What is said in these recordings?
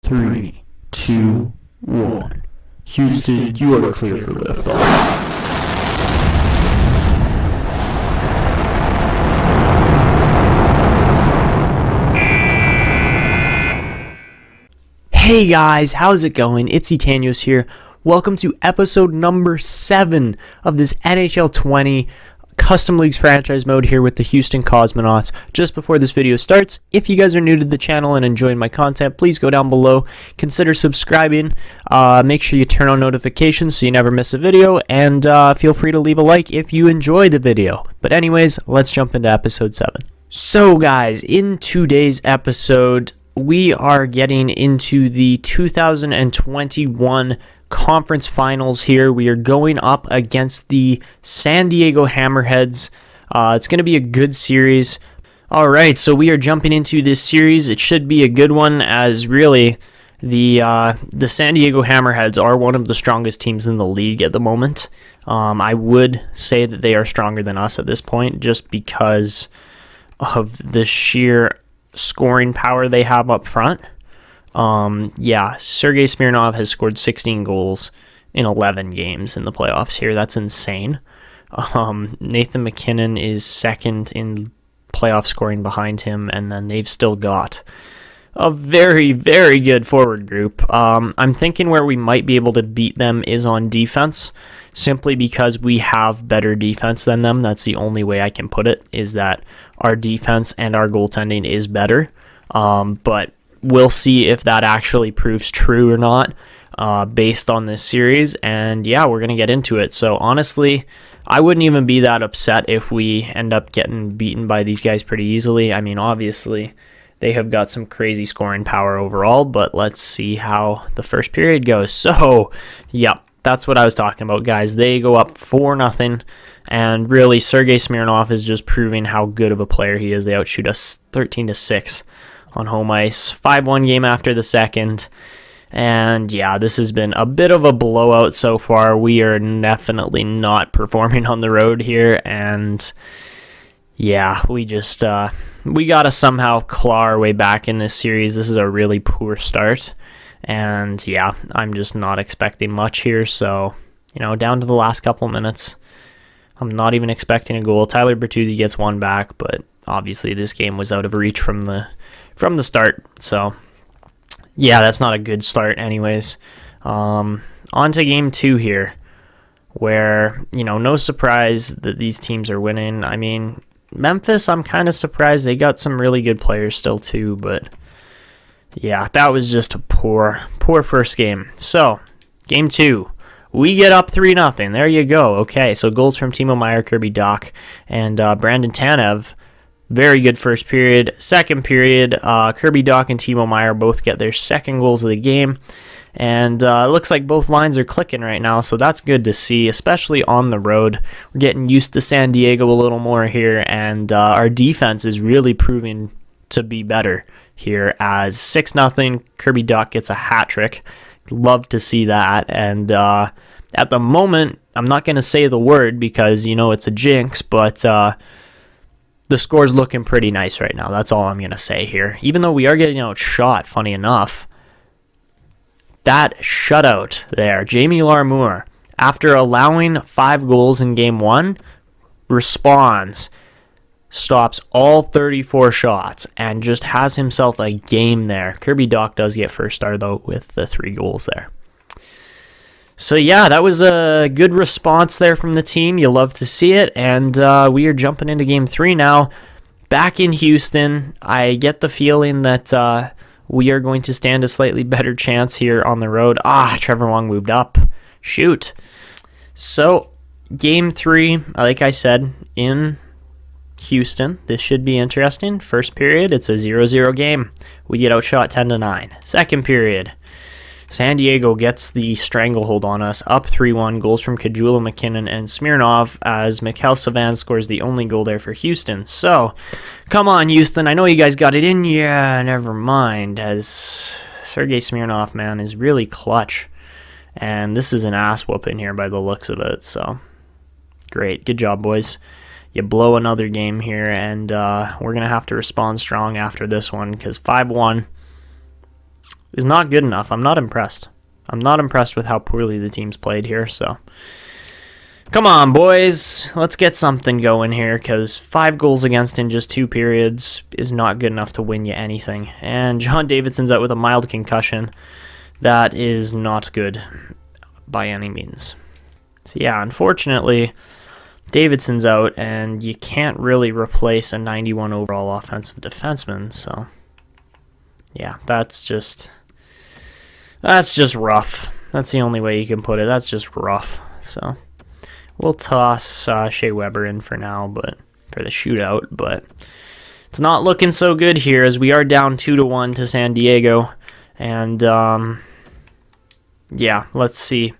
3, 2, 1. Houston, you are clear for liftoff. Hey guys, how's it going? It's Etanyos here. Welcome to episode number 7 of this NHL 20 Custom Leagues franchise mode here with the Houston Cosmonauts. Just before this video starts, if you guys are new to the channel and enjoying my content, please go down below, consider subscribing, make sure you turn on notifications so you never miss a video, and feel free to leave a like if you enjoy the video. But anyways, let's jump into episode 7. So guys, in today's episode, we are getting into the 2021 conference finals here. We are going up against the San Diego Hammerheads. It's going to be a good series. All right, so we are jumping into this series. It should be a good one, as really the San Diego Hammerheads are one of the strongest teams in the league at the moment. I would say that they are stronger than us at this point, just because of the sheer scoring power they have up front. Sergei Smirnov has scored 16 goals in 11 games in the playoffs here. That's insane. Nathan MacKinnon is second in playoff scoring behind him, and then they've still got a very, very good forward group. I'm thinking where we might be able to beat them is on defense, simply because we have better defense than them. That's the only way I can put it, is that our defense and our goaltending is better. But we'll see if that actually proves true or not based on this series. And yeah, we're going to get into it. So honestly, I wouldn't even be that upset if we end up getting beaten by these guys pretty easily. I mean, obviously, they have got some crazy scoring power overall, but let's see how the first period goes. So, yep, that's what I was talking about, guys. They go up 4-0, and really, Sergei Smirnov is just proving how good of a player he is. They outshoot us 13-6 on home ice. 5-1 game after the second. And yeah, this has been a bit of a blowout so far. We are definitely not performing on the road here. And yeah, we just, we got to somehow claw our way back in this series. This is a really poor start. And yeah, I'm just not expecting much here. So, down to the last couple minutes, I'm not even expecting a goal. Tyler Bertuzzi gets one back, but obviously this game was out of reach from the start. So yeah, that's not a good start anyways. On to game 2 here, where, no surprise that these teams are winning. I mean, Memphis, I'm kind of surprised. They got some really good players still too, but yeah, that was just a poor first game. So game 2. We get up 3-0. There you go. Okay, so goals from Timo Meier, Kirby Dach, and Brandon Tanev. Very good first period. Second period, Kirby Dach and Timo Meier both get their second goals of the game. And it looks like both lines are clicking right now, so that's good to see, especially on the road. We're getting used to San Diego a little more here, and our defense is really proving to be better here, as 6-0, Kirby Dach gets a hat trick. Love to see that. And at the moment, I'm not going to say the word because, it's a jinx, but the score's looking pretty nice right now. That's all I'm going to say here. Even though we are getting outshot, funny enough, that shutout there, Jamie Larmour, after allowing 5 goals in game 1, responds, stops all 34 shots, and just has himself a game there. Kirby Dach does get first star, though, with the 3 goals there. So yeah, that was a good response there from the team. You love to see it, and we are jumping into game 3 now. Back in Houston, I get the feeling that we are going to stand a slightly better chance here on the road. Trevor Wong moved up. Shoot. So game 3, like I said, in Houston. This should be interesting. First period, it's a 0-0 game. We get outshot 10-9. Second period, San Diego gets the stranglehold on us, up 3-1, goals from Kajula, MacKinnon, and Smirnov, as Mikhail Savan scores the only goal there for Houston. So, come on, Houston, I know you guys got it in. Yeah, never mind, as Sergei Smirnov, man, is really clutch. And this is an ass whooping here by the looks of it, so great. Good job, boys. You blow another game here, and we're going to have to respond strong after this one, because 5-1 is not good enough. I'm not impressed. I'm not impressed with how poorly the team's played here, so come on, boys. Let's get something going here, because 5 goals against in just 2 periods is not good enough to win you anything. And John Davidson's out with a mild concussion. That is not good by any means. So yeah, unfortunately, Davidson's out, and you can't really replace a 91 overall offensive defenseman, so yeah, that's just rough. That's the only way you can put it. That's just rough. So we'll toss Shea Weber in for now, but for the shootout, but it's not looking so good here as we are down 2-1 to San Diego. And yeah, let's see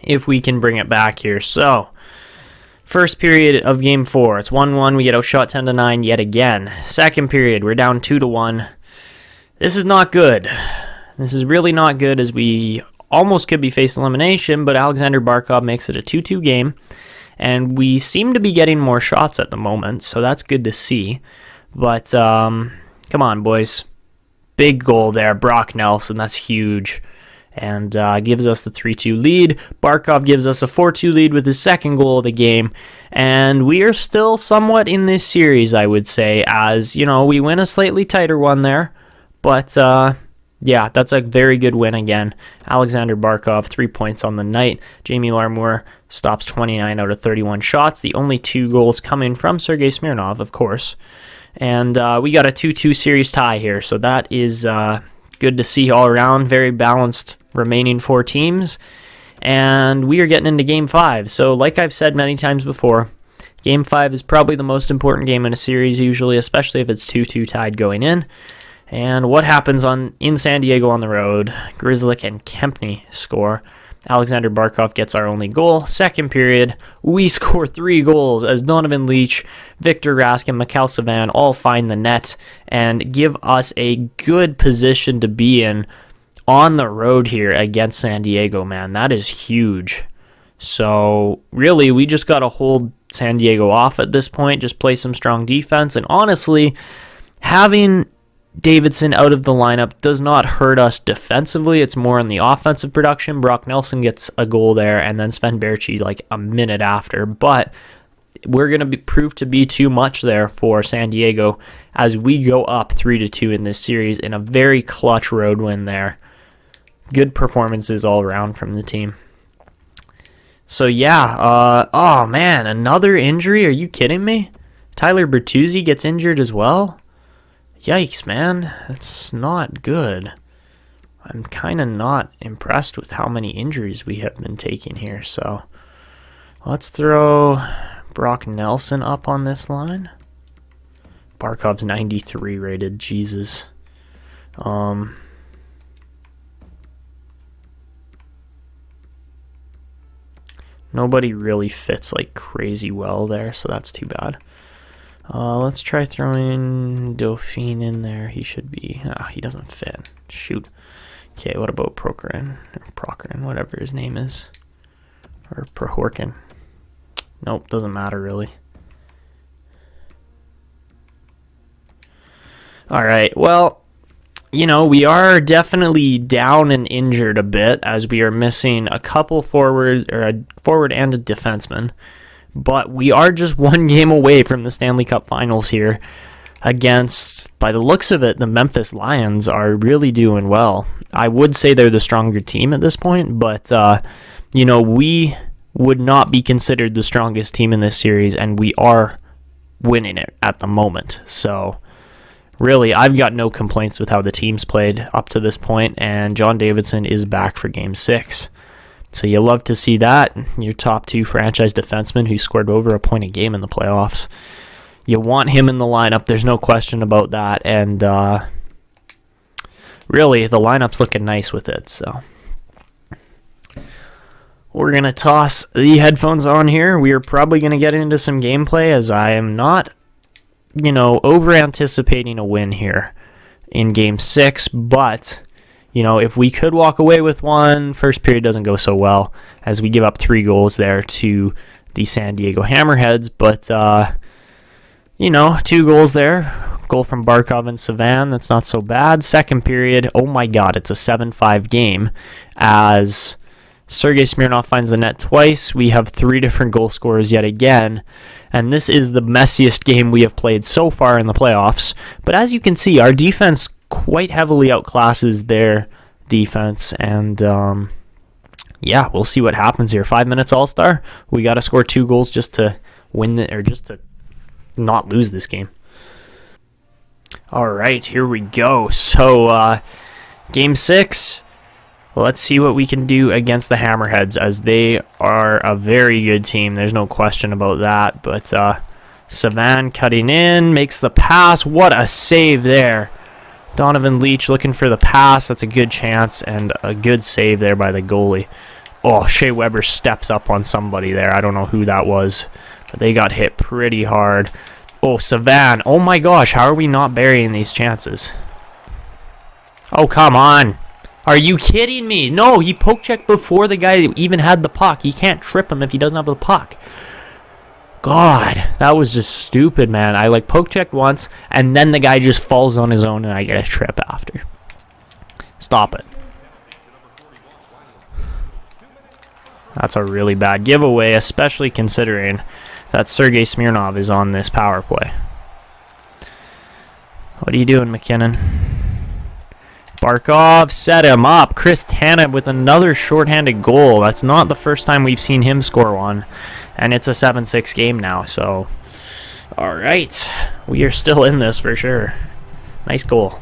if we can bring it back here. So first period of game 4, it's 1-1. We get outshot 10-9 yet again. Second period, we're down 2-1. This is not good. This is really not good, as we almost could be facing elimination, but Alexander Barkov makes it a 2-2 game, and we seem to be getting more shots at the moment, so that's good to see. But come on, boys. Big goal there, Brock Nelson, that's huge, and gives us the 3-2 lead. Barkov gives us a 4-2 lead with his second goal of the game, and we are still somewhat in this series, I would say, as, you know, we win a slightly tighter one there, but yeah, that's a very good win again. Alexander Barkov, 3 points on the night. Jamie Larmour stops 29 out of 31 shots. The only 2 goals coming from Sergei Smirnov, of course. And we got a 2-2 series tie here, so that is good to see all around. Very balanced remaining 4 teams. And we are getting into Game 5. So like I've said many times before, Game 5 is probably the most important game in a series usually, especially if it's 2-2 tied going in. And what happens in San Diego on the road? Grzelcyk and Kempny score. Alexander Barkov gets our only goal. Second period, we score 3 goals as Donovan Leach, Victor Rask, and Mikhail Savan all find the net and give us a good position to be in on the road here against San Diego, man. That is huge. So really, we just got to hold San Diego off at this point, just play some strong defense. And honestly, having Davidson out of the lineup does not hurt us defensively. It's more on the offensive production. Brock Nelson gets a goal there, and then Sven Berchi like a minute after. But we're going to prove to be too much there for San Diego as we go up 3-2 in this series in a very clutch road win there. Good performances all around from the team. So yeah, oh man, another injury? Are you kidding me? Tyler Bertuzzi gets injured as well? Yikes, man. That's not good. I'm kind of not impressed with how many injuries we have been taking here. So let's throw Brock Nelson up on this line. Barkov's 93 rated. Jesus. Nobody really fits like crazy well there, so that's too bad. Let's try throwing Dauphine in there. He should be... he doesn't fit. Shoot. Okay, what about Prokhorov? Or Prokhorov, whatever his name is. Or Prohorkin. Nope, doesn't matter really. Alright, well, you know, we are definitely down and injured a bit as we are missing a couple forwards, or a forward and a defenseman. But we are just 1 game away from the Stanley Cup Finals here against, by the looks of it, the Memphis Lions are really doing well. I would say they're the stronger team at this point, but, you know, we would not be considered the strongest team in this series, and we are winning it at the moment. So, really, I've got no complaints with how the team's played up to this point, and John Davidson is back for Game 6. So you love to see that. Your top 2 franchise defensemen who scored over a point a game in the playoffs. You want him in the lineup. There's no question about that. And really, the lineup's looking nice with it. So we're going to toss the headphones on here. We are probably going to get into some gameplay as I am not, you know, over-anticipating a win here in Game 6. But... you know, if we could walk away with one, first period doesn't go so well as we give up 3 goals there to the San Diego Hammerheads. But, you know, 2 goals there Goal from Barkov and Savan. That's not so bad. Second period. Oh my god, it's a 7-5 game as Sergei Smirnov finds the net twice. We have 3 different goal scorers yet again. And this is the messiest game we have played so far in the playoffs. But as you can see, our defense quite heavily outclasses their defense. And yeah, we'll see what happens here. 5 minutes all-star. We got to score 2 goals just to win or just to not lose this game. All right, here we go. So, game 6. Let's see what we can do against the Hammerheads, as they are a very good team. There's no question about that. But Savan cutting in, makes the pass. What a save there. Donovan Leach looking for the pass. That's a good chance and a good save there by the goalie. Oh, Shea Weber steps up on somebody there. I don't know who that was, but they got hit pretty hard. Oh, Savan. Oh my gosh, how are we not burying these chances? Oh, come on. Are you kidding me? No, he poke-checked before the guy even had the puck. He can't trip him if he doesn't have the puck. God, that was just stupid, man. I poke-checked once, and then the guy just falls on his own, and I get a trip after. Stop it. That's a really bad giveaway, especially considering that Sergei Smirnov is on this power play. What are you doing, McKinnon? Barkov set him up. Chris Tanev with another shorthanded goal. That's not the first time we've seen him score one. And it's a 7-6 game now, so... Alright. We are still in this for sure. Nice goal.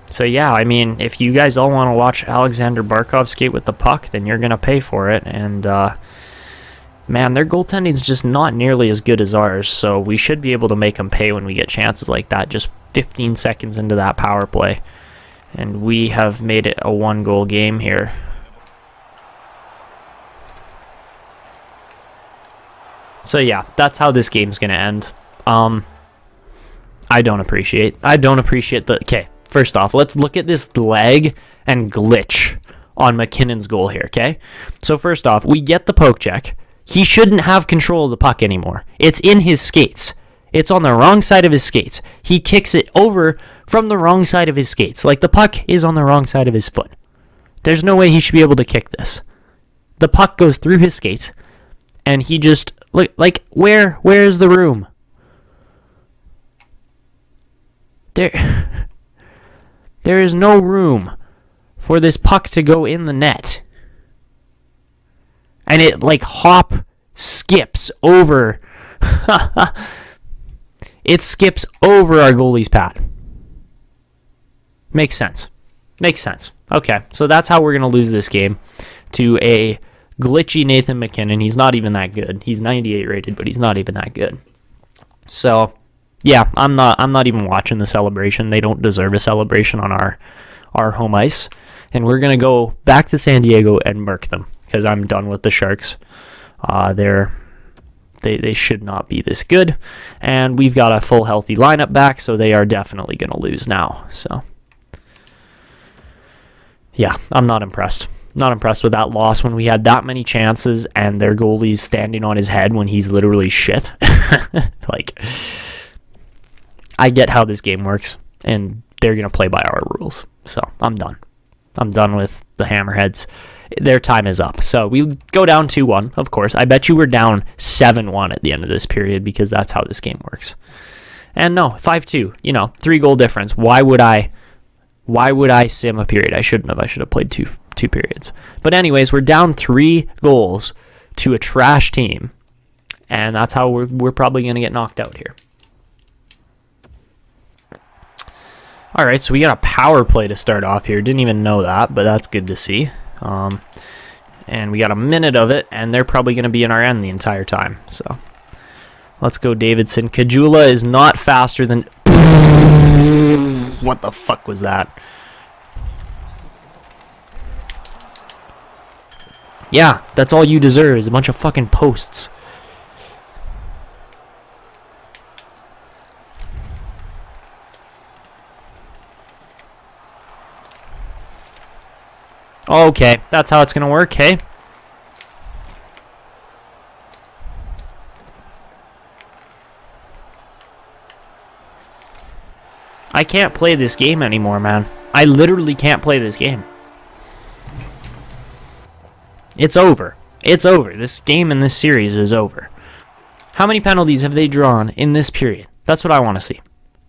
So yeah, I mean, if you guys all want to watch Alexander Barkov skate with the puck, then you're going to pay for it. And, man, their goaltending is just not nearly as good as ours, so we should be able to make them pay when we get chances like that. Just 15 seconds into that power play, and we have made it a 1-goal game here. So yeah, that's how this game's gonna end. I don't appreciate the... Okay, first off, let's look at this lag and glitch on McKinnon's goal here, okay? So first off, we get the poke check. He shouldn't have control of the puck anymore. It's in his skates. It's on the wrong side of his skates. He kicks it over from the wrong side of his skates. The puck is on the wrong side of his foot. There's no way he should be able to kick this. The puck goes through his skates, and he just... where's the room? There is no room for this puck to go in the net. And it, skips over... It skips over our goalie's pad. Makes sense. Okay, so that's how we're going to lose this game. To a glitchy Nathan McKinnon. He's not even that good. He's 98 rated, but he's not even that good. So, yeah, I'm not even watching the celebration. They don't deserve a celebration on our home ice. And we're going to go back to San Diego and murk them, because I'm done with the Sharks. They should not be this good, and we've got a full healthy lineup back, so they are definitely going to lose now. So, yeah, I'm not impressed. Not impressed with that loss when we had that many chances and their goalie's standing on his head when he's literally shit. I get how this game works, and they're going to play by our rules. So, I'm done. I'm done with the Hammerheads. Their time is up. So we go down 2-1, of course. I bet you we're down 7-1 at the end of this period, because that's how this game works. And no, 5-2, 3-goal difference. Why would I sim a period? I shouldn't have. I should have played two periods. But anyways, we're down 3 goals to a trash team. And that's how we're probably going to get knocked out here. All right, so we got a power play to start off here. Didn't even know that, but that's good to see. And we got a minute of it, and they're probably going to be in our end the entire time. So let's go, Davidson. Kajula is not faster than... What the fuck was that? Yeah, that's all you deserve is a bunch of fucking posts. Okay, that's how it's going to work, hey? I can't play this game anymore, man. I literally can't play this game. It's over. It's over. This game and this series is over. How many penalties have they drawn in this period? That's what I want to see.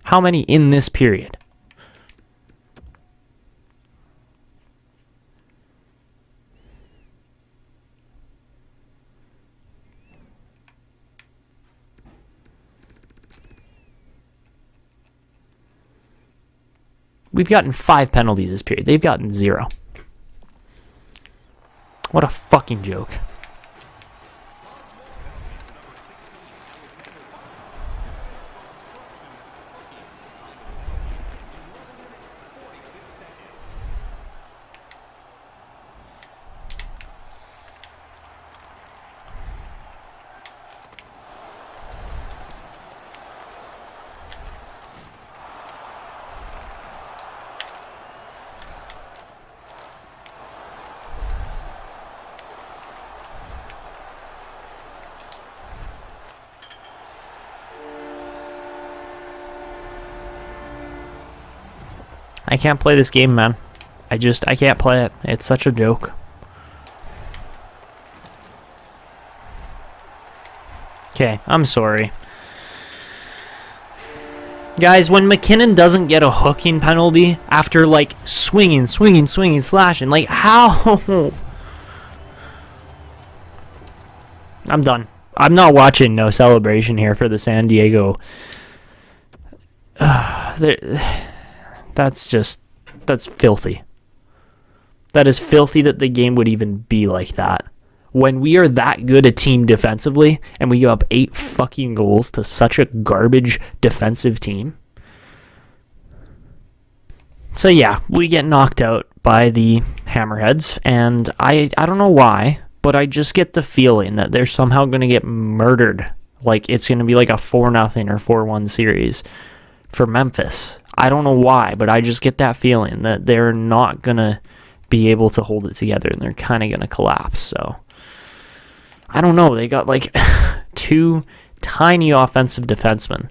How many in this period? We've gotten 5 penalties this period. They've gotten 0. What a fucking joke. I can't play this game, man. I can't play it. It's such a joke. Okay, I'm sorry. Guys, when McKinnon doesn't get a hooking penalty after, like, swinging, slashing, like, how? I'm done. I'm not watching no celebration here for the San Diego. That's filthy. That is filthy that the game would even be like that. When we are that good a team defensively and we give up 8 fucking goals to such a garbage defensive team. So yeah, we get knocked out by the Hammerheads, and I don't know why, but I just get the feeling that they're somehow going to get murdered. Like it's going to be like a 4-0 or 4-1 series for Memphis. I don't know why, but I just get that feeling that they're not going to be able to hold it together and they're kind of going to collapse. So, I don't know. They got like 2 tiny offensive defensemen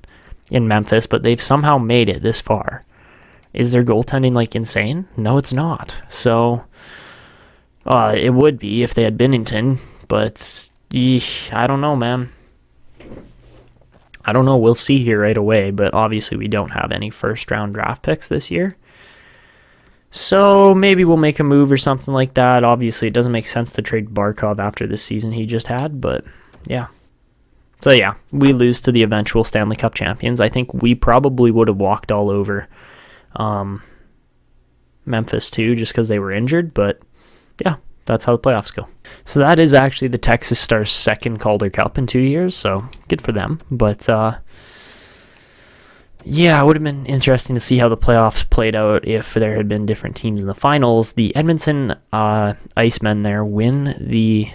in Memphis, but they've somehow made it this far. Is their goaltending like insane? No, it's not. So, it would be if they had Binnington, but I don't know, man. I don't know. We'll see here right away, but obviously we don't have any first-round draft picks this year. So maybe we'll make a move or something like that. Obviously, it doesn't make sense to trade Barkov after the season he just had, but yeah. So yeah, we lose to the eventual Stanley Cup champions. I think we probably would have walked all over Memphis too, just because they were injured, but yeah. That's how the playoffs go. So that is actually the Texas Stars' second Calder Cup in 2 years, so good for them. But, yeah, it would have been interesting to see how the playoffs played out if there had been different teams in the finals. The Edmonton Icemen there win the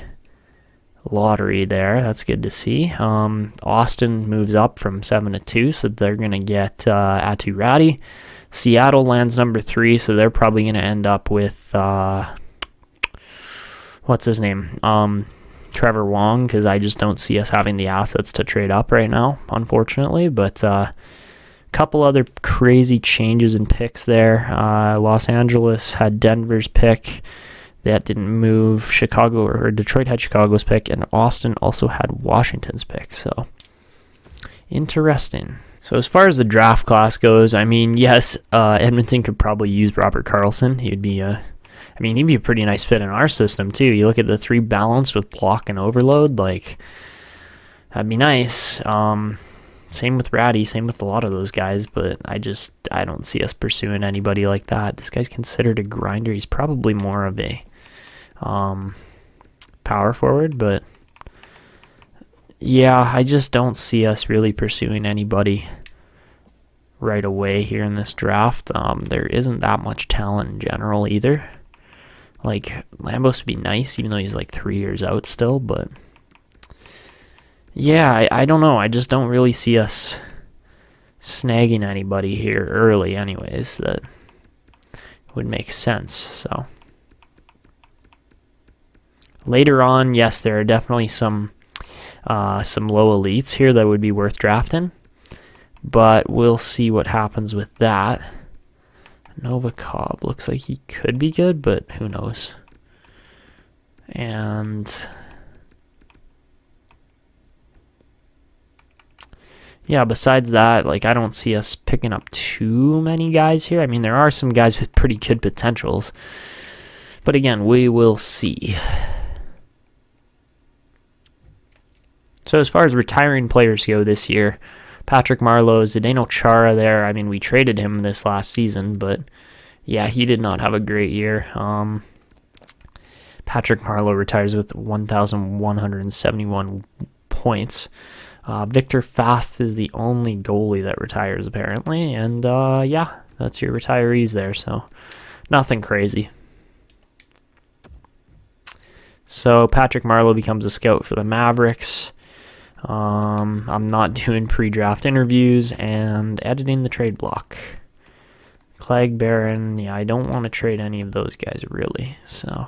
lottery there. That's good to see. Austin moves up from 7-2, so they're going to get Atu Ratty. Seattle lands number 3, so they're probably going to end up with... what's his name? Trevor Wong, because I just don't see us having the assets to trade up right now, unfortunately. But a couple other crazy changes in picks there. Los Angeles had Denver's pick. That didn't move. Chicago or Detroit had Chicago's pick, and Austin also had Washington's pick. So interesting. So as far as the draft class goes, I mean, yes, Edmonton could probably use Robert Karlsson. He'd be a pretty nice fit in our system, too. You look at the 3 balanced with block and overload, like, that'd be nice. Same with Ratty, same with a lot of those guys, but I don't see us pursuing anybody like that. This guy's considered a grinder. He's probably more of a power forward, but yeah, I just don't see us really pursuing anybody right away here in this draft. There isn't that much talent in general either. Like, Lambos would be nice, even though he's like 3 years out still, but yeah, I don't know. I just don't really see us snagging anybody here early anyways that would make sense. So later on, yes, there are definitely some low elites here that would be worth drafting, but we'll see what happens with that. Novikov looks like he could be good, but who knows. And yeah, besides that, like, I don't see us picking up too many guys here. I mean, there are some guys with pretty good potentials, but again, we will see. So as far as retiring players go this year, Patrick Marleau, Zdeno Chara there. I mean, we traded him this last season, but yeah, he did not have a great year. Patrick Marleau retires with 1,171 points. Victor Fast is the only goalie that retires, apparently. And yeah, that's your retirees there, so nothing crazy. So Patrick Marleau becomes a scout for the Mavericks. I'm not doing pre-draft interviews and editing the trade block. Clegg Barron, yeah, I don't want to trade any of those guys really. So,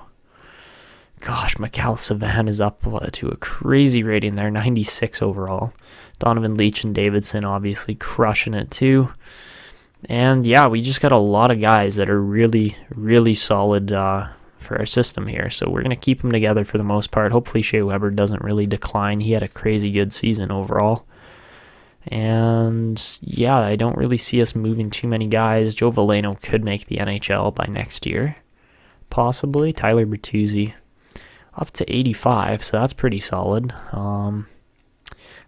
gosh, Mikhail Savan is up to a crazy rating there, 96 overall. Donovan Leach and Davidson obviously crushing it too. And yeah, we just got a lot of guys that are really, really solid for our system here. So we're going to keep them together for the most part. Hopefully Shea Weber doesn't really decline. He had a crazy good season overall. And yeah, I don't really see us moving too many guys. Joe Veleno could make the NHL by next year, possibly. Tyler Bertuzzi up to 85, so that's pretty solid.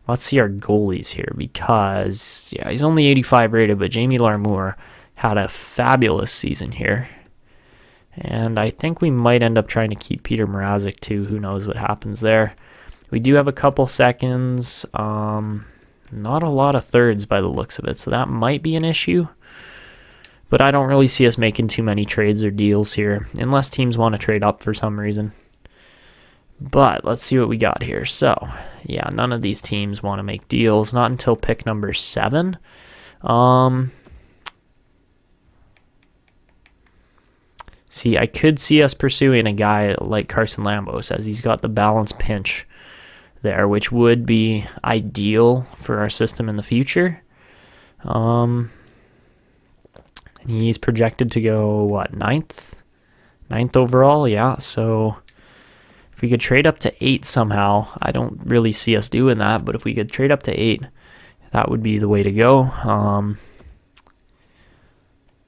Let's see our goalies here, because yeah, he's only 85 rated, but Jamie Larmour had a fabulous season here. And I think we might end up trying to keep Peter Mrazek too. Who knows what happens there. We do have a couple seconds. Not a lot of thirds by the looks of it, so that might be an issue. But I don't really see us making too many trades or deals here, unless teams want to trade up for some reason. But let's see what we got here. So, yeah, none of these teams want to make deals, not until pick number 7. See, I could see us pursuing a guy like Carson Lambos, as he's got the balance pinch there, which would be ideal for our system in the future. He's projected to go, what, 9th? 9th overall, yeah, so if we could trade up to 8 somehow, I don't really see us doing that, but if we could trade up to 8, that would be the way to go.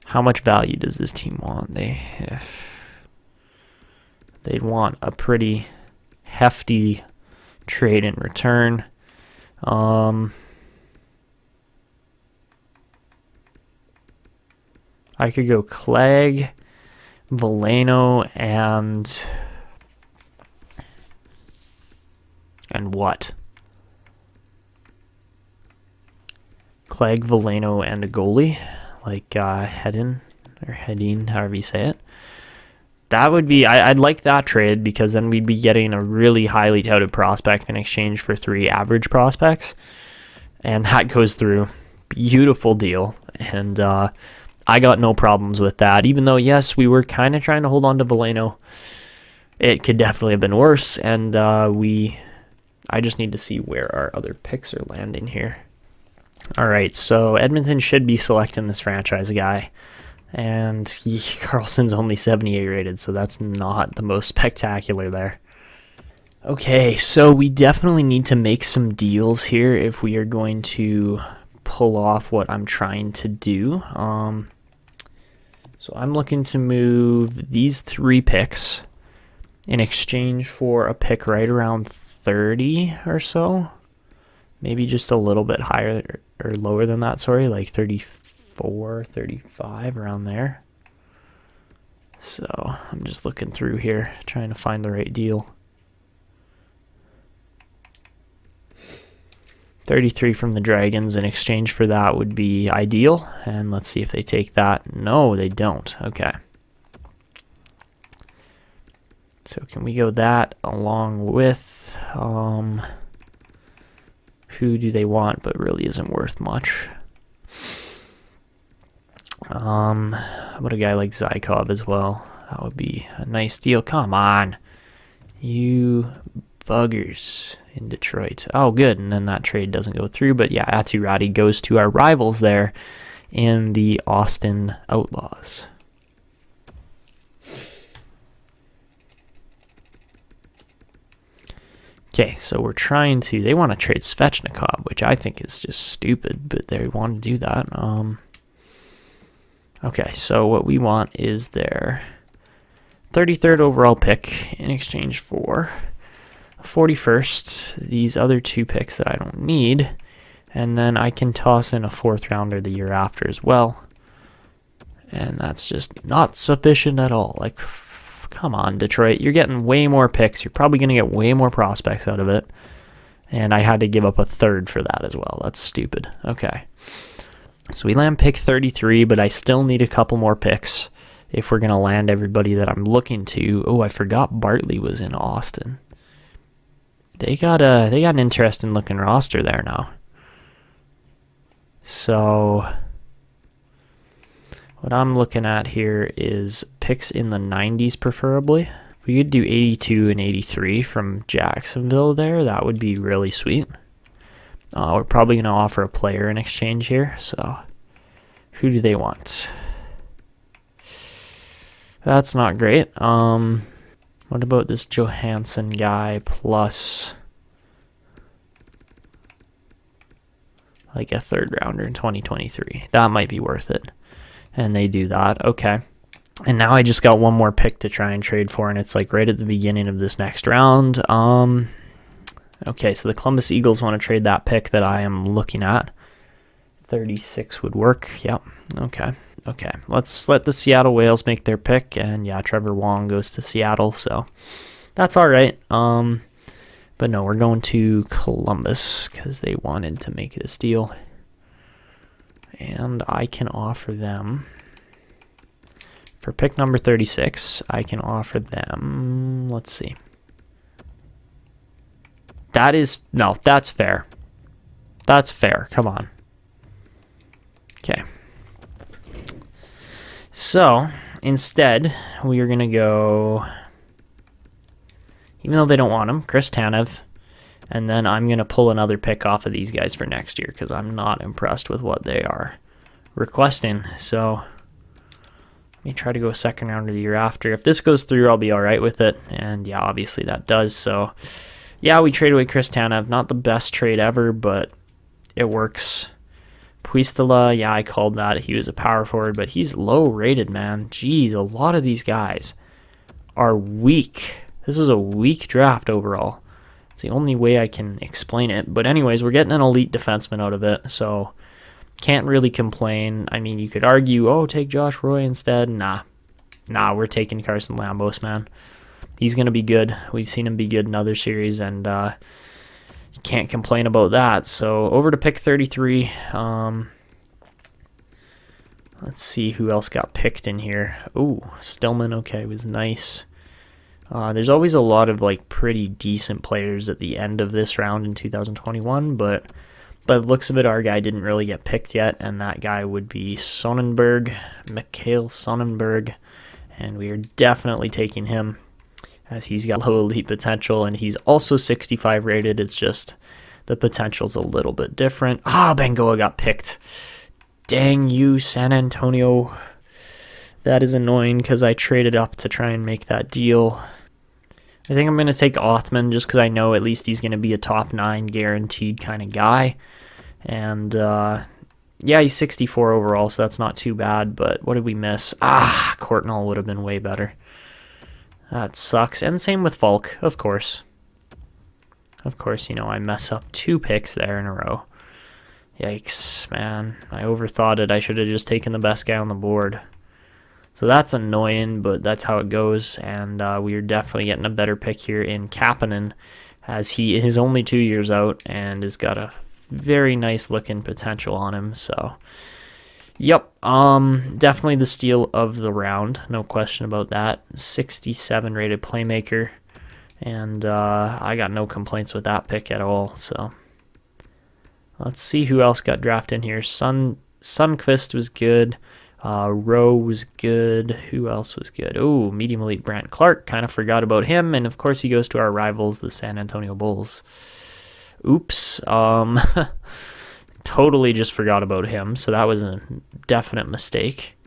How much value does this team want? They'd want a pretty hefty trade in return. I could go Clegg, Veleno, and what? Clegg, Veleno, and a goalie, like Hedin, however you say it. That would be, I'd like that trade, because then we'd be getting a really highly touted prospect in exchange for 3 average prospects. And that goes through. Beautiful deal. And I got no problems with that. Even though, yes, we were kind of trying to hold on to Veleno. It could definitely have been worse. And I just need to see where our other picks are landing here. All right, so Edmonton should be selecting this franchise guy. And Carlson's only 78 rated, so that's not the most spectacular there. Okay, so we definitely need to make some deals here if we are going to pull off what I'm trying to do. So I'm looking to move these 3 picks in exchange for a pick right around 30 or so. Maybe just a little bit higher or lower than that, sorry, like 34, 35, around there. So I'm just looking through here, trying to find the right deal. 33 from the Dragons in exchange for that would be ideal. And let's see if they take that. No, they don't. Okay. So can we go that along with... who do they want but really isn't worth much? How about a guy like Zykov as well? That would be a nice deal. Come on. You buggers in Detroit. Oh, good. And then that trade doesn't go through. But yeah, Atu Radi goes to our rivals there in the Austin Outlaws. Okay, so we're trying to... They want to trade Svechnikov, which I think is just stupid, but they want to do that. Okay, so what we want is their 33rd overall pick in exchange for a 41st, these other 2 picks that I don't need, and then I can toss in a 4th rounder the year after as well. And that's just not sufficient at all. Like, come on, Detroit. You're getting way more picks. You're probably going to get way more prospects out of it. And I had to give up a 3rd for that as well. That's stupid. Okay. So we land pick 33, but I still need a couple more picks if we're going to land everybody that I'm looking to. Oh, I forgot Bartley was in Austin. They got an interesting looking roster there now. So what I'm looking at here is picks in the 90s preferably. If we could do 82 and 83 from Jacksonville there, that would be really sweet. We're probably going to offer a player in exchange here. So who do they want? That's not great. What about this Johansson guy plus like a 3rd rounder in 2023? That might be worth it. And they do that. Okay. And now I just got one more pick to try and trade for, and it's like right at the beginning of this next round. Okay, so the Columbus Eagles want to trade that pick that I am looking at. 36 would work. Yep. Okay. Let's let the Seattle Whales make their pick, and yeah, Trevor Wong goes to Seattle, so that's all right. But no, we're going to Columbus because they wanted to make this deal, and I can offer them for pick number 36. I can offer them. Let's see. That's fair. That's fair. Come on. Okay. So, instead, we are going to go, even though they don't want him, Chris Tanev, and then I'm going to pull another pick off of these guys for next year because I'm not impressed with what they are requesting. So, let me try to go a 2nd round of the year after. If this goes through, I'll be all right with it, and yeah, obviously that does. So, yeah, we trade away Chris Tanev. Not the best trade ever, but it works. Puistila, yeah, I called that. He was a power forward, but he's low rated, man. Jeez, a lot of these guys are weak. This is a weak draft overall. It's the only way I can explain it. But anyways, we're getting an elite defenseman out of it, so can't really complain. I mean, you could argue, oh, take Josh Roy instead. Nah, we're taking Carson Lambos, man. He's going to be good. We've seen him be good in other series, and you can't complain about that. So over to pick 33. Let's see who else got picked in here. Oh, Stillman, okay, was nice. There's always a lot of like pretty decent players at the end of this round in 2021, but by the looks of it, our guy didn't really get picked yet, and that guy would be Sonnenberg, Mikhail Sonnenberg, and we are definitely taking him, as he's got low elite potential, and he's also 65 rated. It's just the potential's a little bit different. Bengoa got picked. Dang you, San Antonio. That is annoying because I traded up to try and make that deal. I think I'm going to take Othman just because I know at least he's going to be a top 9 guaranteed kind of guy. And yeah, he's 64 overall, so that's not too bad. But what did we miss? Courtnall would have been way better. That sucks. And same with Falk, of course. Of course, I mess up 2 picks there in a row. Yikes, man. I overthought it. I should have just taken the best guy on the board. So that's annoying, but that's how it goes. And we are definitely getting a better pick here in Kapanen, as he is only 2 years out and has got a very nice looking potential on him. So yep, definitely the steal of the round, no question about that. 67 rated playmaker, and I got no complaints with that pick at all. So let's see who else got drafted in here. Sundqvist was good. Rowe was good. Who else was good? Oh, medium elite Brant Clark. Kind of forgot about him. And of course, he goes to our rivals, the San Antonio Bulls. Oops. Totally just forgot about him. So that was a definite mistake.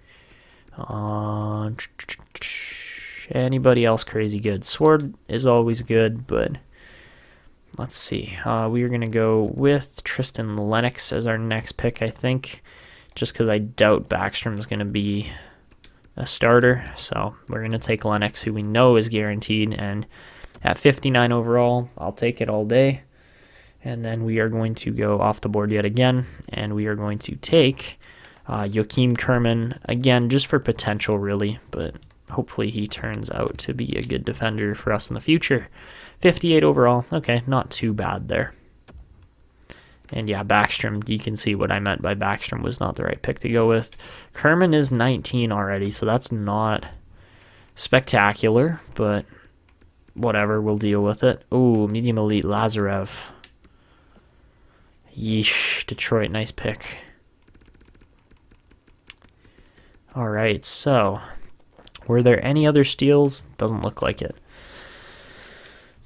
Anybody else crazy good? Sword is always good, but let's see. We are going to go with Tristan Lennox as our next pick, I think. Just because I doubt Backstrom is going to be a starter. So we're going to take Lennox, who we know is guaranteed. And at 59 overall, I'll take it all day. And then we are going to go off the board yet again. And we are going to take Joakim Kerman, again, just for potential, really. But hopefully he turns out to be a good defender for us in the future. 58 overall. Okay, not too bad there. And yeah, Backstrom, you can see what I meant by Backstrom was not the right pick to go with. Kerman is 19 already, so that's not spectacular, but whatever, we'll deal with it. Oh, medium elite Lazarev. Yeesh, Detroit, nice pick. All right, so were there any other steals? Doesn't look like it.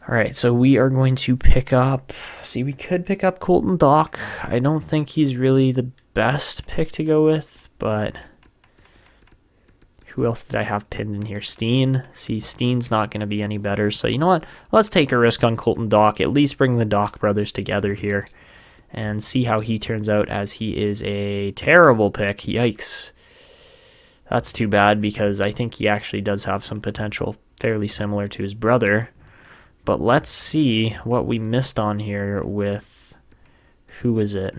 All right, so we are going to pick up... See, we could pick up Colton Dock. I don't think he's really the best pick to go with, but... Who else did I have pinned in here? Steen. See, Steen's not going to be any better, so you know what? Let's take a risk on Colton Dock. At least bring the Dock brothers together here and see how he turns out, as he is a terrible pick. Yikes. That's too bad, because I think he actually does have some potential fairly similar to his brother. But let's see what we missed on here with, who is it?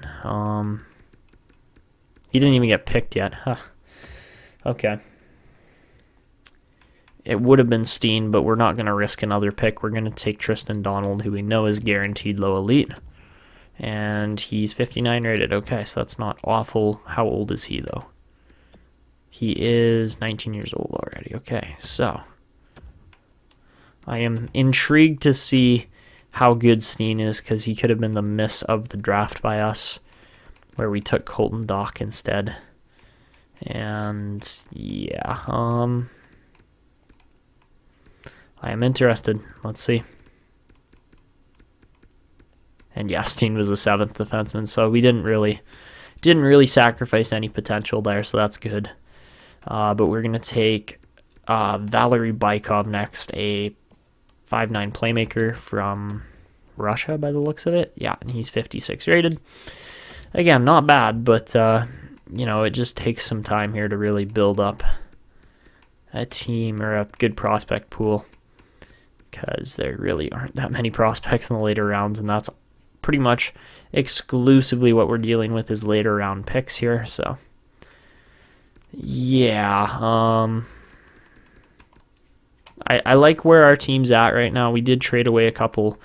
He didn't even get picked yet. Huh. Okay. It would have been Steen, but we're not going to risk another pick. We're going to take Tristan Donald, who we know is guaranteed low elite. And he's 59 rated. Okay, so that's not awful. How old is he, though? He is 19 years old already. Okay, so I am intrigued to see how good Steen is, because he could have been the miss of the draft by us, where we took Colton Dock instead. And yeah, I am interested. Let's see. And yeah, Steen was the 7th defenseman, so we didn't really sacrifice any potential there, so that's good. But we're gonna take Valery Bykov next, a 5'9" playmaker from Russia by the looks of it. Yeah, and he's 56 rated. Again, not bad, but it just takes some time here to really build up a team or a good prospect pool, because there really aren't that many prospects in the later rounds, and that's pretty much exclusively what we're dealing with is later round picks here. So yeah, I like where our team's at right now. We did trade away a couple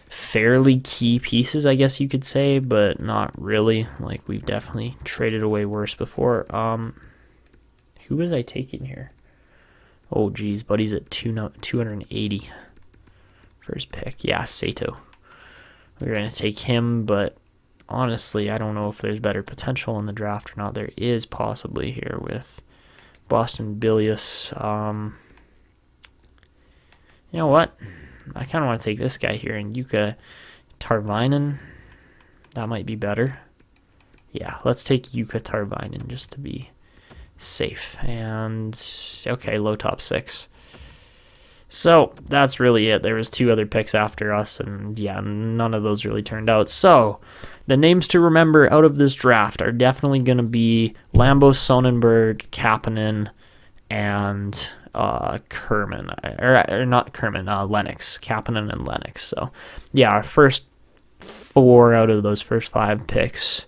fairly key pieces, I guess you could say, but not really. Like, we've definitely traded away worse before. Who was I taking here? Oh, geez, Buddy's at 280 for his pick. Yeah, Sato. We're going to take him, but honestly, I don't know if there's better potential in the draft or not. There is possibly here with Boston Bilius. You know what? I kind of want to take this guy here, and Jukka Tarvainen. That might be better. Yeah, let's take Jukka Tarvainen just to be safe. And okay, low top 6. So that's really it. There was 2 other picks after us, and yeah, none of those really turned out. So the names to remember out of this draft are definitely going to be Lambo, Sonnenberg, Kapanen, and Kerman, or not Kerman, Lennox, Kapanen and Lennox. So yeah, our first 4 out of those first 5 picks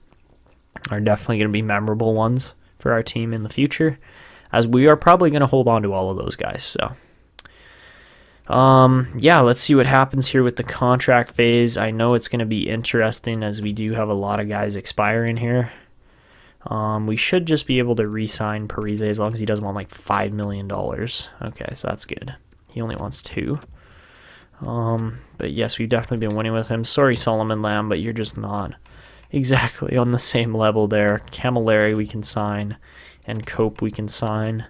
are definitely going to be memorable ones for our team in the future, as we are probably going to hold on to all of those guys. So yeah, let's see what happens here with the contract phase. I know it's going to be interesting, as we do have a lot of guys expiring here. We should just be able to re-sign Parise as long as he doesn't want like $5 million. Okay, so that's good. He only wants 2. But yes, we've definitely been winning with him. Sorry, Solomon Lamb, but you're just not exactly on the same level there. Camilleri we can sign. and Cope we can sign.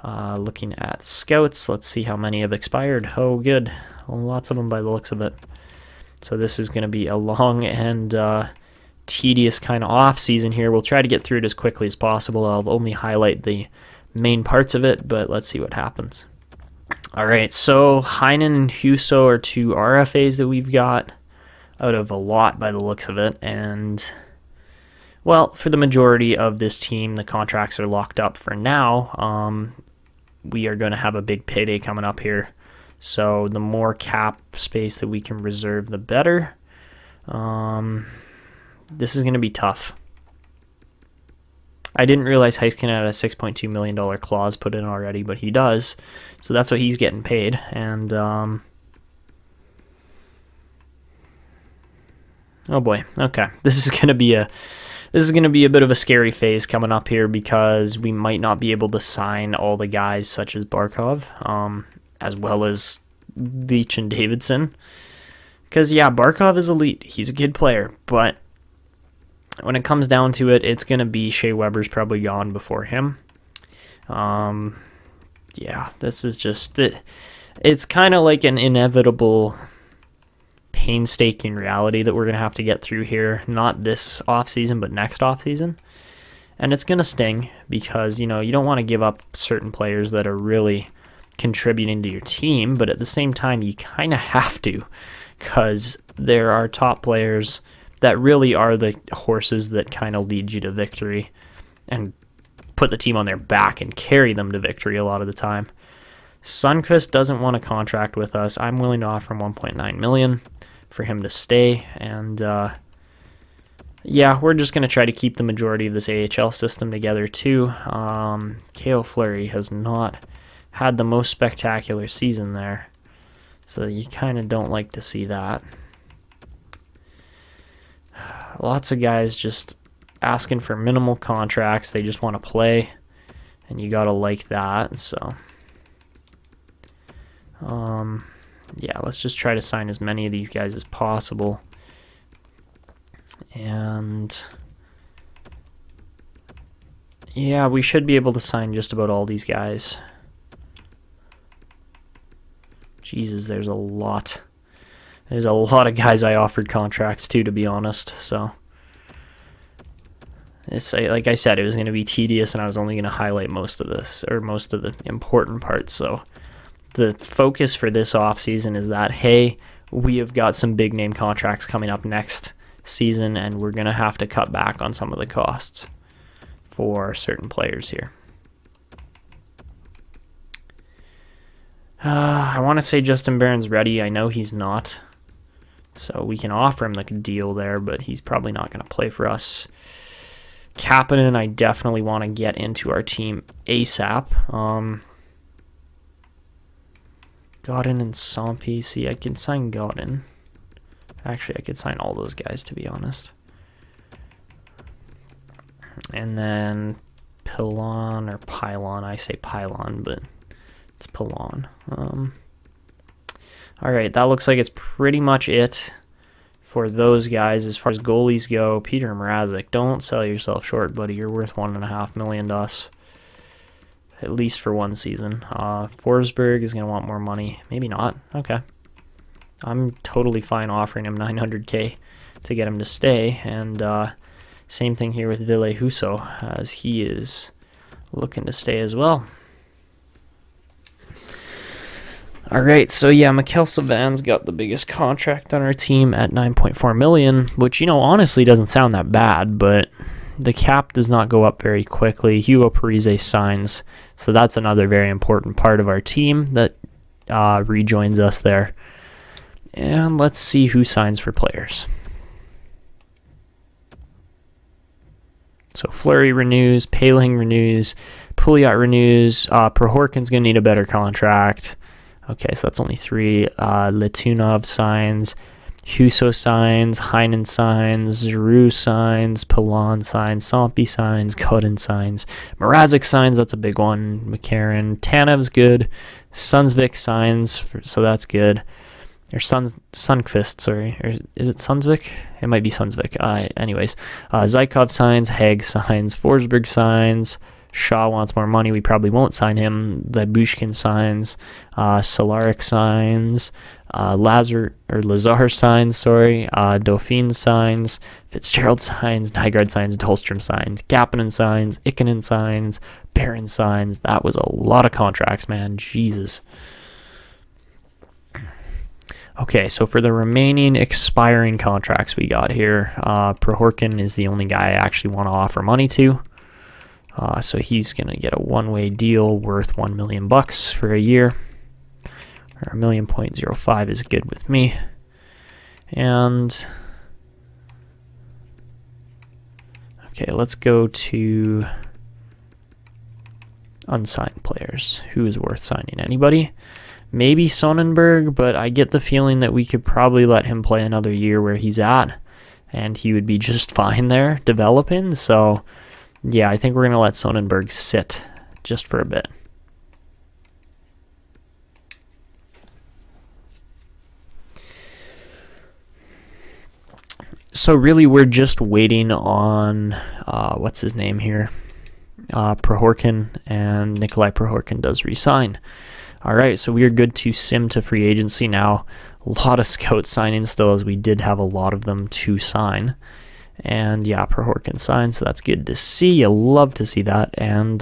Looking at scouts, let's see how many have expired. Oh, good. Lots of them by the looks of it. So this is going to be a long and tedious kind of off season here. We'll try to get through it as quickly as possible. I'll only highlight the main parts of it, but let's see what happens. All right, so Heinen and Huso are 2 RFAs that we've got out of a lot by the looks of it. And, well, for the majority of this team, the contracts are locked up for now. We are going to have a big payday coming up here. So the more cap space that we can reserve, the better. This is going to be tough. I didn't realize Heiskanen had a $6.2 million clause put in already, but he does. So that's what he's getting paid. And, oh boy. Okay. This is going to be a bit of a scary phase coming up here because we might not be able to sign all the guys such as Barkov, as well as Leach and Davidson. Because, yeah, Barkov is elite. He's a good player. But when it comes down to it, it's going to be Shea Weber's probably gone before him. Yeah, this is just it. It's kind of like an inevitable painstaking reality that we're going to have to get through here, not this offseason, but next offseason. And it's going to sting because, you don't want to give up certain players that are really contributing to your team, but at the same time, you kind of have to because there are top players that really are the horses that kind of lead you to victory and put the team on their back and carry them to victory a lot of the time. Sundqvist doesn't want a contract with us. I'm willing to offer him $1.9 million for him to stay. And, yeah, we're just going to try to keep the majority of this AHL system together, too. Cale Fleury has not had the most spectacular season there. So you kind of don't like to see that. Lots of guys just asking for minimal contracts. They just want to play, and you got to like that. So, yeah, let's just try to sign as many of these guys as possible. And, yeah, we should be able to sign just about all these guys. Jesus, there's a lot. There's a lot of guys I offered contracts to be honest. So, it's like I said, it was going to be tedious, and I was only going to highlight most of this, or most of the important parts. So, the focus for this offseason is that, hey, we have got some big name contracts coming up next season, and we're going to have to cut back on some of the costs for certain players here. I want to say Justin Barron's ready. I know he's not. So we can offer him the deal there, but he's probably not going to play for us. Kapanen, I definitely want to get into our team ASAP. Godin and Sampi. See, I can sign Godin. Actually, I could sign all those guys, to be honest. And then Pilon or Pylon. I say Pylon, but it's Pilon. All right, that looks like it's pretty much it for those guys. As far as goalies go, Peter Mrazek, don't sell yourself short, buddy. You're worth $1.5 million to us, at least for one season. Forsberg is going to want more money. Maybe not. Okay. I'm totally fine offering him $900K to get him to stay. And same thing here with Ville Husso, as he is looking to stay as well. All right, so yeah, Mikhail Savan's got the biggest contract on our team at $9.4 million, which, honestly doesn't sound that bad, but the cap does not go up very quickly. Hugo Parise signs, so that's another very important part of our team that rejoins us there. And let's see who signs for players. So Fleury renews, Poehling renews, Pouliot renews, Prohorkin's going to need a better contract. Okay, so that's only 3. Letunov signs, Husso signs, Heinen signs, Giroux signs, Pilon signs, Sampi signs, Godin signs, Mrazek signs, that's a big one, McCarron, Tanev's good, Sundsvik signs, so that's good. Or Sundqvist, sorry. Or is it Sundsvik? It might be Sundsvik. Anyways, Zykov signs, Haig signs, Forsberg signs, Shaw wants more money. We probably won't sign him. Bushkin signs. Solaric signs. Lazar signs, Dauphine signs. Fitzgerald signs. Nygaard signs. Dahlstrom signs. Kapanen signs. Ikonen signs. Barron signs. That was a lot of contracts, man. Jesus. Okay, so for the remaining expiring contracts we got here, Prohorkin is the only guy I actually want to offer money to. So he's going to get a one-way deal worth $1 million for a year. Or $1.05 is good with me. And okay, let's go to unsigned players. Who is worth signing? Anybody? Maybe Sonnenberg, but I get the feeling that we could probably let him play another year where he's at, and he would be just fine there developing. So, yeah, I think we're going to let Sonnenberg sit just for a bit. So really, we're just waiting on, what's his name here? Prohorkin, and Nikolai Prohorkin does resign. All right, so we are good to sim to free agency now. A lot of scout signings still, as we did have a lot of them to sign. And yeah, Prohorkin signed, so that's good to see. You love to see that. And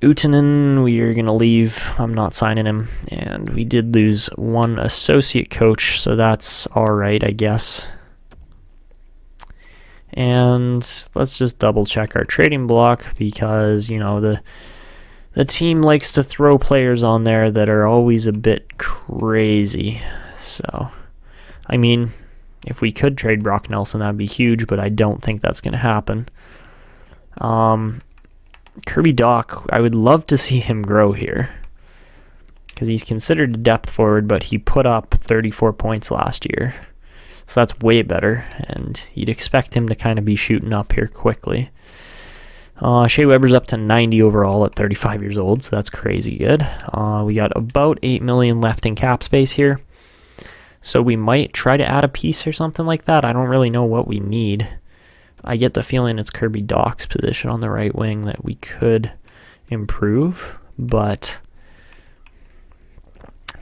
Utanen, we are going to leave. I'm not signing him. And we did lose one associate coach, so that's all right, I guess. And let's just double check our trading block because, you know, the team likes to throw players on there that are always a bit crazy. So, I mean, if we could trade Brock Nelson, that'd be huge, but I don't think that's going to happen. Kirby Dach, I would love to see him grow here because he's considered a depth forward, but he put up 34 points last year. So that's way better, and you'd expect him to kind of be shooting up here quickly. Shea Weber's up to 90 overall at 35 years old, so that's crazy good. We got about $8 million left in cap space here. So we might try to add a piece or something like that. I don't really know what we need. I get the feeling it's Kirby Dach's position on the right wing that we could improve, but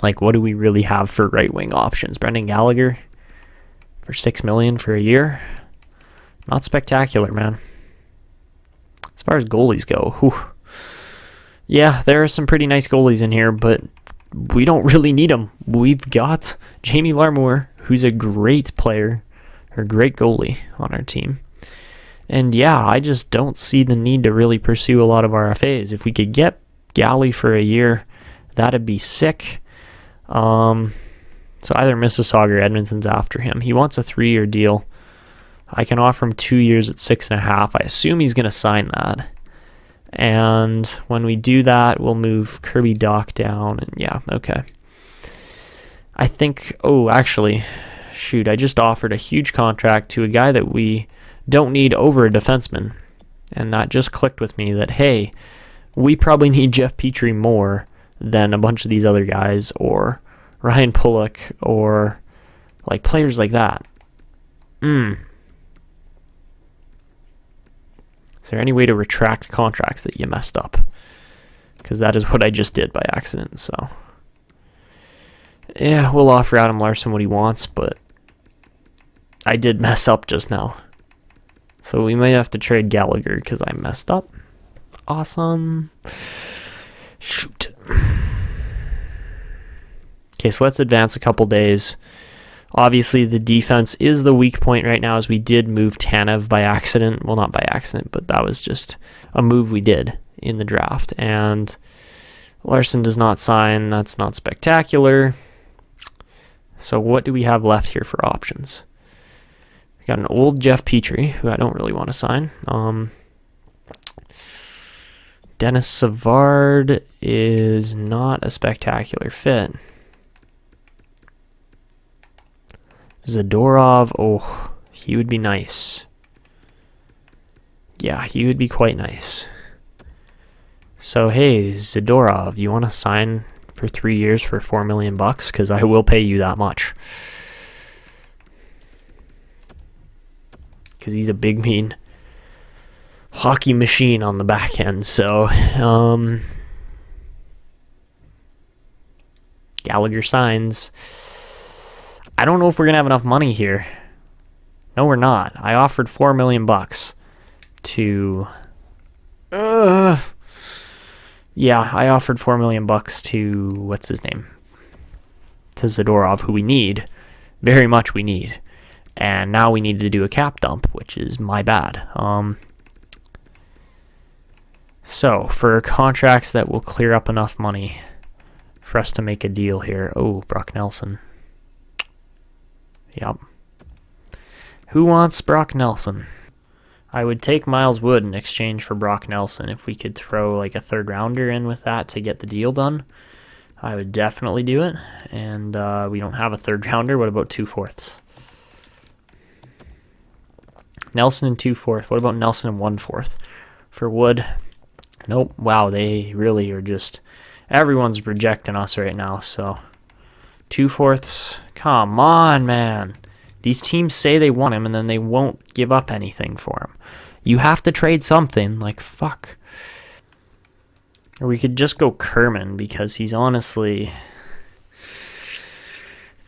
like, what do we really have for right wing options? Brendan Gallagher for $6 million for a year? Not spectacular, man. As far as goalies go, whew. Yeah, there are some pretty nice goalies in here, but we don't really need them. We've got Jamie Larmour, who's a great player, or great goalie on our team. And yeah, I just don't see the need to really pursue a lot of RFAs. If we could get Galley for a year, that'd be sick. So either Mississauga or Edmonton's after him. He wants a 3-year deal. I can offer him 2 years at 6.5. I assume he's going to sign that. And when we do that, we'll move Kirby Dach down. And yeah, okay. I think, actually, shoot, I just offered a huge contract to a guy that we don't need over a defenseman. And that just clicked with me that, hey, we probably need Jeff Petrie more than a bunch of these other guys, or Ryan Pullock, or like players like that. Is there any way to retract contracts that you messed up? Because that is what I just did by accident. So yeah, we'll offer Adam Larson what he wants, but I did mess up just now. So we might have to trade Gallagher because I messed up. Awesome. Shoot. Okay, so let's advance a couple days. Obviously, the defense is the weak point right now, as we did move Tanev by accident. Well, not by accident, but that was just a move we did in the draft. And Larson does not sign. That's not spectacular. So what do we have left here for options? We got an old Jeff Petrie, who I don't really want to sign. Dennis Savard is not a spectacular fit. Zadorov, he would be nice. Yeah, he would be quite nice. So, hey, Zadorov, you want to sign for 3 years for $4 million? Because I will pay you that much. Because he's a big, mean hockey machine on the back end. So, Gallagher signs. I don't know if we're going to have enough money here. No, we're not. I offered $4 million to... yeah, I offered $4 million to... What's his name? To Zadorov, who we need. Very much we need. And now we need to do a cap dump, which is my bad. So, for contracts that will clear up enough money for us to make a deal here. Oh, Brock Nelson. Yep. Who wants Brock Nelson? I would take Miles Wood in exchange for Brock Nelson. If we could throw like a third rounder in with that to get the deal done, I would definitely do it. And we don't have a third rounder. What about 2/4? Nelson and 2/4. What about Nelson and 1/4? For Wood? Nope. Wow, they really are just... Everyone's rejecting us right now, so... 2/4. Come on, man. These teams say they want him, and then they won't give up anything for him. You have to trade something. Like, fuck. Or we could just go Kerman, because he's honestly...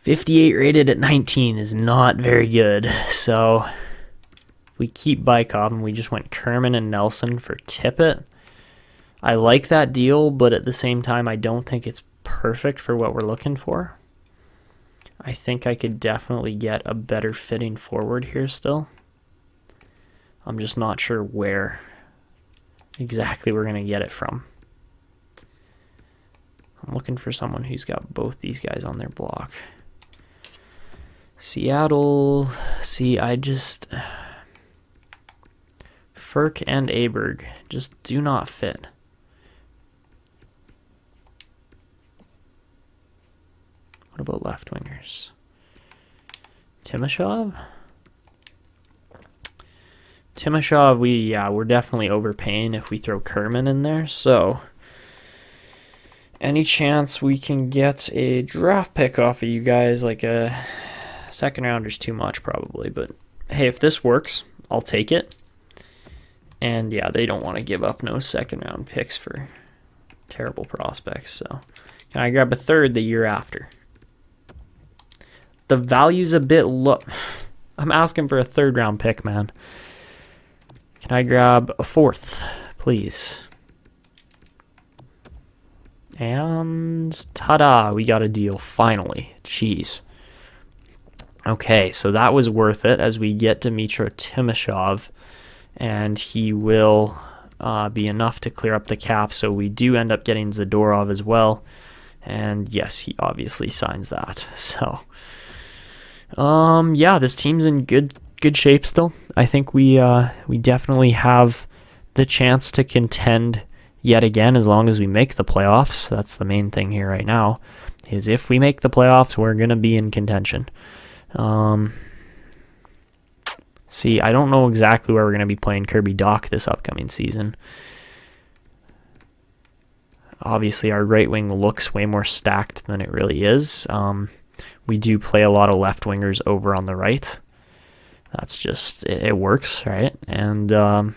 58 rated at 19 is not very good. So, we keep Bykov, and we just went Kerman and Nelson for Tippett. I like that deal, but at the same time, I don't think it's perfect for what we're looking for. I think I could definitely get a better fitting forward here still. I'm just not sure where exactly we're going to get it from. I'm looking for someone who's got both these guys on their block. Seattle. See, I just... Ferk and Aberg just do not fit. What about left wingers? Timashov? Timashov, we're definitely overpaying if we throw Kerman in there. So, any chance we can get a draft pick off of you guys? Like a second rounder's too much probably, but hey, if this works, I'll take it. And yeah, they don't want to give up no second round picks for terrible prospects. So, can I grab a third the year after? The value's a bit low. I'm asking for a third round pick, man. Can I grab a 4th, please? And ta-da, we got a deal finally. Jeez. Okay, so that was worth it as we get Dmytro Timashov, and he will be enough to clear up the cap. So we do end up getting Zadorov as well, and yes, he obviously signs that. So. Yeah, this team's in good shape still. I think we definitely have the chance to contend yet again as long as we make the playoffs. That's the main thing here right now, is if we make the playoffs, we're going to be in contention. See, I don't know exactly where we're going to be playing Kirby Dach this upcoming season. Obviously, our right wing looks way more stacked than it really is. We do play a lot of left wingers over on the right. That's just, it works, right? And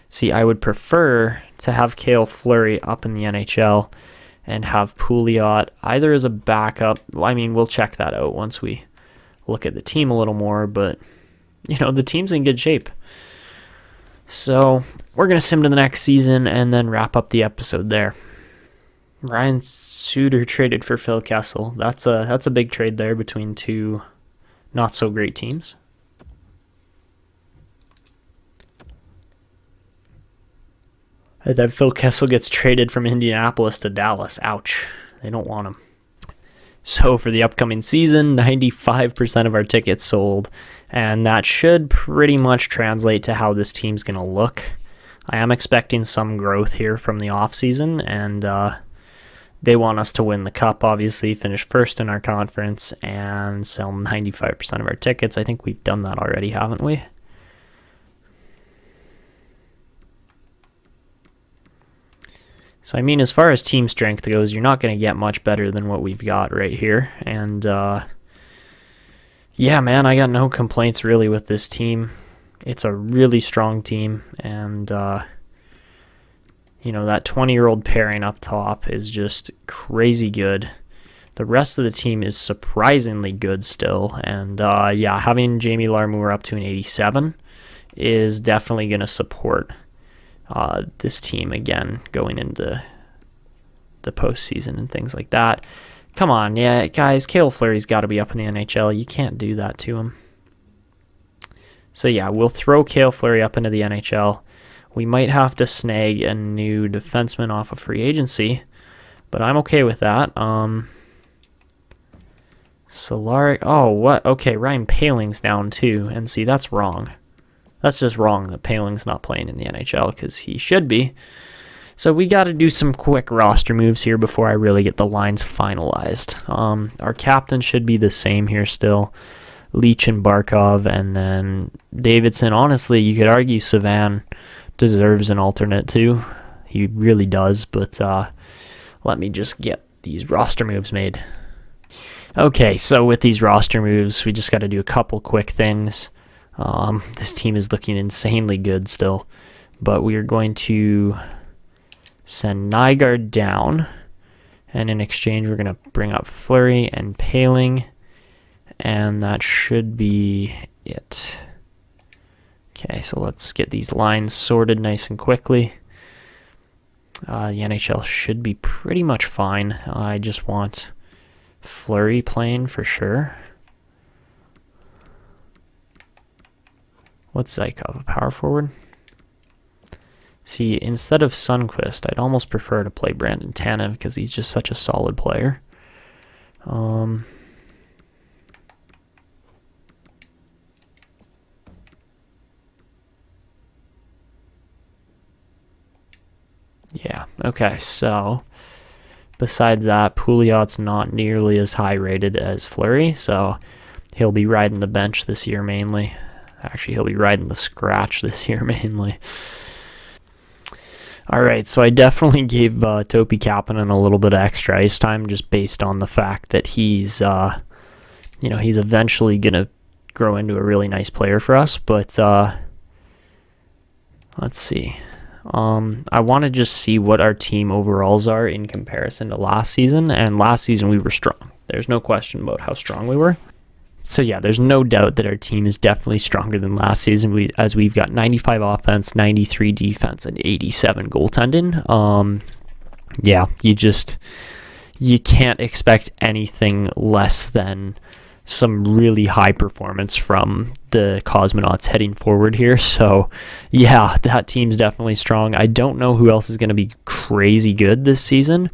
see, I would prefer to have Cale Fleury up in the NHL and have Pouliot either as a backup. I mean, we'll check that out once we look at the team a little more, but, you know, the team's in good shape. So we're going to sim to the next season and then wrap up the episode there. Ryan Suter traded for Phil Kessel. That's a big trade there between two not so great teams. And then Phil Kessel gets traded from Indianapolis to Dallas. Ouch. They don't want him. So for the upcoming season, 95% of our tickets sold, and that should pretty much translate to how this team's going to look. I am expecting some growth here from the offseason, and they want us to win the cup, obviously, finish first in our conference, and sell 95% of our tickets. I think we've done that already, haven't we? So, I mean, as far as team strength goes, you're not going to get much better than what we've got right here. And, yeah, man, I got no complaints really with this team. It's a really strong team, and you know, that 20-year-old pairing up top is just crazy good. The rest of the team is surprisingly good still, and yeah, having Jamie Larmour up to an 87 is definitely going to support this team again going into the postseason and things like that. Come on, yeah, guys, Cale Fleury's got to be up in the NHL. You can't do that to him. So yeah, we'll throw Cale Fleury up into the NHL. We might have to snag a new defenseman off of free agency, but I'm okay with that. Solari, oh, what? Okay, Ryan Paling's down too, and see, that's wrong. That's just wrong that Paling's not playing in the NHL, because he should be. So we got to do some quick roster moves here before I really get the lines finalized. Our captain should be the same here still. Leach and Barkov, and then Davidson. Honestly, you could argue Savan deserves an alternate too. He really does, but let me just get these roster moves made. Okay, so with these roster moves, we just got to do a couple quick things. This team is looking insanely good still, but we are going to send Nygaard down, and in exchange, we're going to bring up Fleury and Paling, and that should be it. Okay, so let's get these lines sorted nice and quickly. The NHL should be pretty much fine. I just want Fleury playing for sure. What's Zykov, a power forward? See, instead of Sundqvist, I'd almost prefer to play Brandon Tanev because he's just such a solid player. Yeah, okay, so besides that, Pouliot's not nearly as high rated as Fleury, so he'll be riding the bench this year mainly. Actually, he'll be riding the scratch this year mainly. All right, so I definitely gave Topi Kapanen a little bit of extra ice time just based on the fact that he's, he's eventually going to grow into a really nice player for us, but let's see. I want to just see what our team overalls are in comparison to last season, and last season we were strong. There's no question about how strong we were. So yeah, there's no doubt that our team is definitely stronger than last season. We've got 95 offense, 93 defense, and 87 goaltending. Yeah, you can't expect anything less than some really high performance from the Cosmonauts heading forward here. So yeah, that team's definitely strong. I don't know who else is going to be crazy good this season.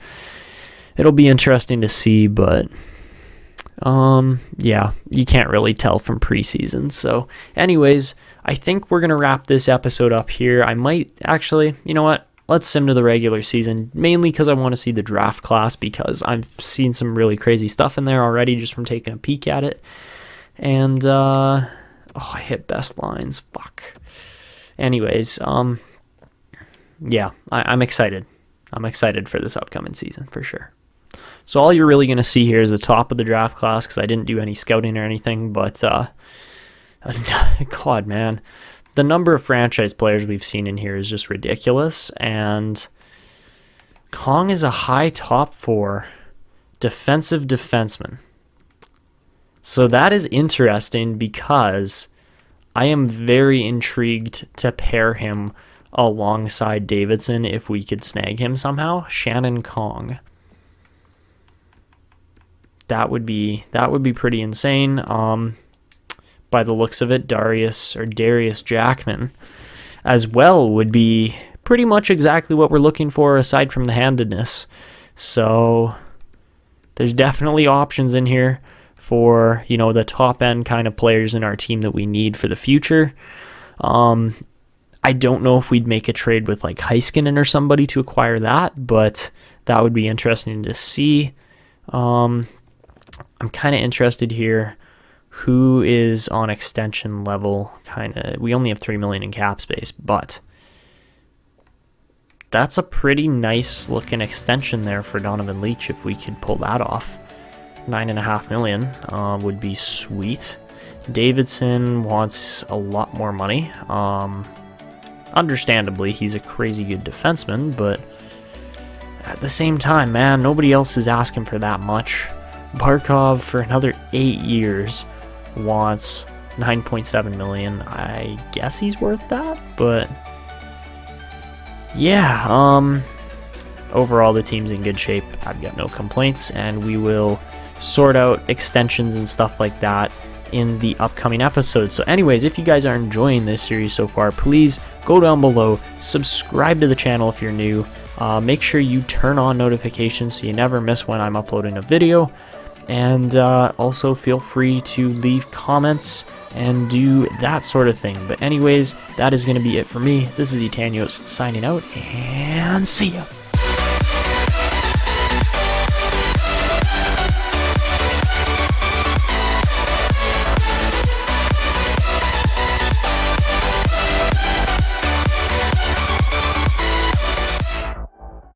It'll be interesting to see, but yeah, you can't really tell from preseason. So anyways, I think we're going to wrap this episode up here. I might actually, you know what? Let's sim to the regular season, mainly because I want to see the draft class, because I've seen some really crazy stuff in there already just from taking a peek at it. And, I hit best lines. Fuck. Anyways, yeah, I'm excited. I'm excited for this upcoming season for sure. So all you're really going to see here is the top of the draft class, because I didn't do any scouting or anything, but, God, man. The number of franchise players we've seen in here is just ridiculous, and Kong is a high top 4 defensive defenseman. So that is interesting, because I am very intrigued to pair him alongside Davidson if we could snag him somehow. Shannon Kong. That would be pretty insane. By the looks of it, Darius Jackman as well would be pretty much exactly what we're looking for aside from the handedness. So there's definitely options in here for, the top end kind of players in our team that we need for the future. I don't know if we'd make a trade with like Heiskanen or somebody to acquire that, but that would be interesting to see. I'm kind of interested here. Who is on extension level? We only have $3 million in cap space, but that's a pretty nice looking extension there for Donovan Leach if we could pull that off. $9.5 million would be sweet. Davidson wants a lot more money. Understandably, he's a crazy good defenseman, but at the same time, man, nobody else is asking for that much. Barkov, for another 8 years, wants $9.7 million. I guess he's worth that, but yeah, overall the team's in good shape. I've got no complaints, and we will sort out extensions and stuff like that in the upcoming episodes. So anyways, if you guys are enjoying this series so far, please go down below, subscribe to the channel if you're new, make sure you turn on notifications so you never miss when I'm uploading a video, and also feel free to leave comments and do that sort of thing. But anyways, that is going to be it for me. This is Etanyos signing out, and see ya.